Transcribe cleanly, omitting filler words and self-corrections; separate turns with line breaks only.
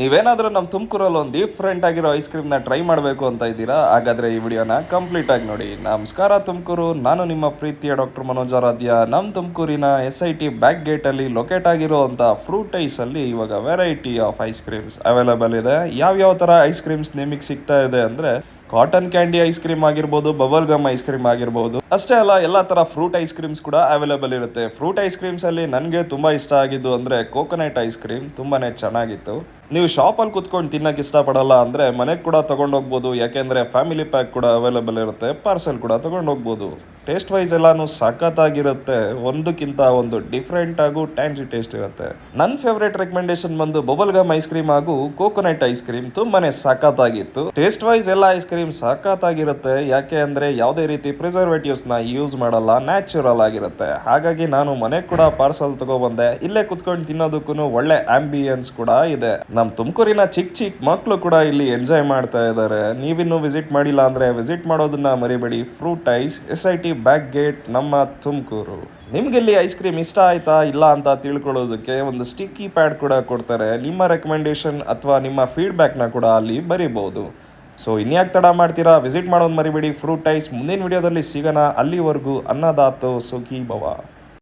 ನೀವೇನಾದರೂ ನಮ್ಮ ತುಮಕೂರಲ್ಲಿ ಒಂದು ಡಿಫ್ರೆಂಟ್ ಆಗಿರೋ ಐಸ್ ಕ್ರೀಮ್ನ ಟ್ರೈ ಮಾಡಬೇಕು ಅಂತ ಇದ್ದೀರಾ? ಹಾಗಾದರೆ ಈ ವಿಡಿಯೋನ ಕಂಪ್ಲೀಟ್ ಆಗಿ ನೋಡಿ. ನಮಸ್ಕಾರ ತುಮಕೂರು, ನಾನು ನಿಮ್ಮ ಪ್ರೀತಿಯ ಡಾಕ್ಟರ್ ಮನೋಜ್ ಆರಾಧ್ಯ. ನಮ್ಮ ತುಮಕೂರಿನ SIT ಬ್ಯಾಕ್ ಗೇಟಲ್ಲಿ ಲೊಕೇಟ್ ಆಗಿರುವಂಥ ಫ್ರೂಟ್ ಐಸಲ್ಲಿ ಇವಾಗ variety of ice creams available ಇದೆ. ಯಾವ್ಯಾವ ಥರ ಐಸ್ ಕ್ರೀಮ್ಸ್ ನಿಮಗೆ ಸಿಗ್ತಾ ಇದೆ ಅಂದರೆ ಕಾಟನ್ ಕ್ಯಾಂಡಿ ಐಸ್ ಕ್ರೀಮ್ ಆಗಿರ್ಬೋದು, ಬಬಲ್ ಗಮ್ ಐಸ್ ಕ್ರೀಮ್ ಆಗಿರ್ಬೋದು. ಅಷ್ಟೇ ಅಲ್ಲ, ಎಲ್ಲ ತರ ಫ್ರೂಟ್ ಐಸ್ ಕ್ರೀಮ್ಸ್ ಕೂಡ ಅವೈಲೇಬಲ್ ಇರುತ್ತೆ. ಫ್ರೂಟ್ ಐಸ್ ಕ್ರೀಮ್ಸ್ ಅಲ್ಲಿ ನನಗೆ ತುಂಬಾ ಇಷ್ಟ ಆಗಿದ್ದು ಅಂದ್ರೆ ಕೋಕೋನಟ್ ಐಸ್ ಕ್ರೀಮ್ ತುಂಬಾನೇ ಚೆನ್ನಾಗಿತ್ತು. ನೀವು ಶಾಪಲ್ಲಿ ಕುತ್ಕೊಂಡು ತಿನ್ನಕ್ಕೆ ಇಷ್ಟಪಡಲ್ಲ ಅಂದರೆ ಮನೆಗೆ ಕೂಡ ತೊಗೊಂಡೋಗ್ಬೋದು, ಯಾಕೆಂದರೆ ಫ್ಯಾಮಿಲಿ ಪ್ಯಾಕ್ ಕೂಡ ಅವೈಲೇಬಲ್ ಇರುತ್ತೆ, ಪಾರ್ಸೆಲ್ ಕೂಡ ತೊಗೊಂಡೋಗ್ಬೋದು. ಟೇಸ್ಟ್ ವೈಸ್ ಎಲ್ಲಾನು ಸಖತ್ತಾಗಿರುತ್ತೆ, ಒಂದಕ್ಕಿಂತ ಒಂದು ಡಿಫ್ರೆಂಟ್ ಆಗು ಟ್ಯಾಂಜಿ ಟೇಸ್ಟ್ ಇರುತ್ತೆ. ನನ್ನ ಫೇವ್ರೇಟ್ ರೆಕಮೆಂಡೇಶನ್ ಬಂದು ಬಬಲ್ ಗಮ್ ಐಸ್ ಕ್ರೀಮ್ ಹಾಗೂ ಕೋಕೋನಟ್ ಐಸ್ ಕ್ರೀಮ್ ತುಂಬಾನೇ ಸಖತ್ತಾಗಿತ್ತು. ಟೇಸ್ಟ್ ವೈಸ್ ಎಲ್ಲ ಐಸ್ ಕ್ರೀಮ್ ಸಖತ್ತಾಗಿರುತ್ತೆ, ಯಾಕೆ ಅಂದರೆ ಯಾವುದೇ ರೀತಿ ಪ್ರಿಸರ್ವೇಟಿವ್ಸ್ನ ಯೂಸ್ ಮಾಡಲ್ಲ, ನ್ಯಾಚುರಲ್ ಆಗಿರುತ್ತೆ. ಹಾಗಾಗಿ ನಾನು ಮನೆಗೆ ಕೂಡ ಪಾರ್ಸೆಲ್ ತಗೊಬಂದೆ. ಇಲ್ಲೇ ಕುತ್ಕೊಂಡು ತಿನ್ನೋದಕ್ಕೂ ಒಳ್ಳೆ ಆಂಬಿಯನ್ಸ್ ಕೂಡ ಇದೆ. ನಮ್ಮ ತುಮಕೂರಿನ ಚಿಕ್ಕ ಚಿಕ್ಕ ಮಕ್ಕಳು ಕೂಡ ಇಲ್ಲಿ ಎಂಜಾಯ್ ಮಾಡ್ತಾ ಇದ್ದಾರೆ. ನೀವಿನ್ನೂ ವಿಸಿಟ್ ಮಾಡಿಲ್ಲ ಅಂದರೆ ವಿಸಿಟ್ ಮಾಡೋದನ್ನ ಮರಿಬೇಡಿ. Fruit ice, SIT back gate, ನಮ್ಮ ತುಮಕೂರು. ನಿಮ್ಗೆ ಇಲ್ಲಿ ಐಸ್ ಕ್ರೀಮ್ ಇಷ್ಟ ಆಯ್ತಾ ಇಲ್ಲ ಅಂತ ತಿಳ್ಕೊಳ್ಳೋದಕ್ಕೆ ಒಂದು ಸ್ಟಿಕ್ಕಿ ಪ್ಯಾಡ್ ಕೂಡ ಕೊಡ್ತಾರೆ. ನಿಮ್ಮ ರೆಕಮೆಂಡೇಶನ್ ಅಥವಾ ನಿಮ್ಮ ಫೀಡ್ಬ್ಯಾಕ್ನ ಕೂಡ ಅಲ್ಲಿ ಬರೀಬಹುದು. ಸೊ ಇನ್ಯಾಕೆ ತಡ ಮಾಡ್ತೀರಾ, ವಿಸಿಟ್ ಮಾಡೋದು ಮರಿಬೇಡಿ ಫ್ರೂಟ್ ಐಸ್. ಮುಂದಿನ ವಿಡಿಯೋದಲ್ಲಿ ಸಿಗೋಣ. ಅಲ್ಲಿವರೆಗೂ ಅನ್ನದಾತೋ ಸುಖಿ ಭವ.